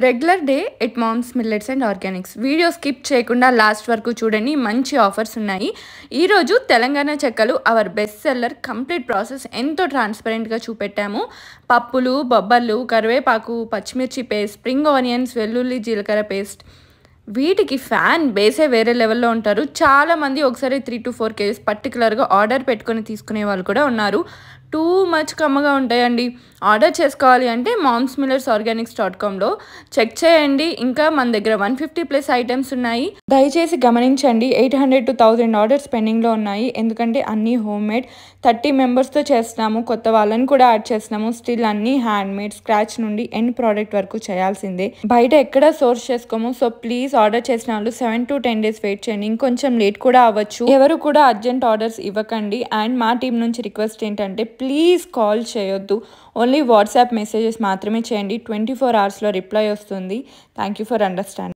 Regular day at moms millets and organics video skip చేయకుండా last వరకు చూడండి. మంచి ఆఫర్స్ ఉన్నాయి. ఈరోజు తెలంగాణ చెక్కలు our best seller complete process ఎంతో ట్రాన్స్పరెంట్గా చూపెట్టాము. పప్పులు, బొబ్బర్లు, కరివేపాకు, పచ్చిమిర్చి పేస్ట్, స్ప్రింగ్ ఆనియన్స్, వెల్లుల్లి, జీలకర్ర పేస్ట్, వీటికి ఫ్యాన్ బేసే వేరే లెవెల్లో ఉంటారు. చాలామంది ఒకసారి 3 to 4 kgs పర్టికులర్గా ఆర్డర్ పెట్టుకొని తీసుకునే వాళ్ళు కూడా ఉన్నారు. టూ మచ్ కమ్మగా ఉంటాయండి. ఆర్డర్ చేసుకోవాలి అంటే momsmillers.organics.comలో చెక్ చేయండి. ఇంకా మన దగ్గర 150+ ఐటమ్స్ ఉన్నాయి. దయచేసి గమనించండి, 800 to 1000 ఆర్డర్స్ పెండింగ్లో ఉన్నాయి. ఎందుకంటే అన్నీ హోమ్ మేడ్, 30 మెంబర్స్తో చేస్తున్నాము. కొత్త వాళ్ళని కూడా యాడ్ చేస్తున్నాము. స్టిల్ అన్నీ హ్యాండ్ మేడ్, స్క్రాచ్ నుండి ఎండ్ ప్రోడక్ట్ వరకు చేయాల్సిందే. బయట ఎక్కడ సోర్స్ చేసుకోము. సో ప్లీజ్ ఆర్డర్ చేసిన వాళ్ళు 7 to 10 days వెయిట్ చేయండి. ఇంకొంచెం లేట్ కూడా అవ్వచ్చు. ఎవరు కూడా అర్జెంట్ ఆర్డర్స్ ఇవ్వకండి. అండ్ మా టీం నుంచి రిక్వెస్ట్ ఏంటంటే ప్లీజ్ కాల్ చేయొద్దు. ఓన్లీ వాట్సాప్ మెసేజెస్ మాత్రమే చేయండి. 24 hours రిప్లై వస్తుంది. Thank you for understanding.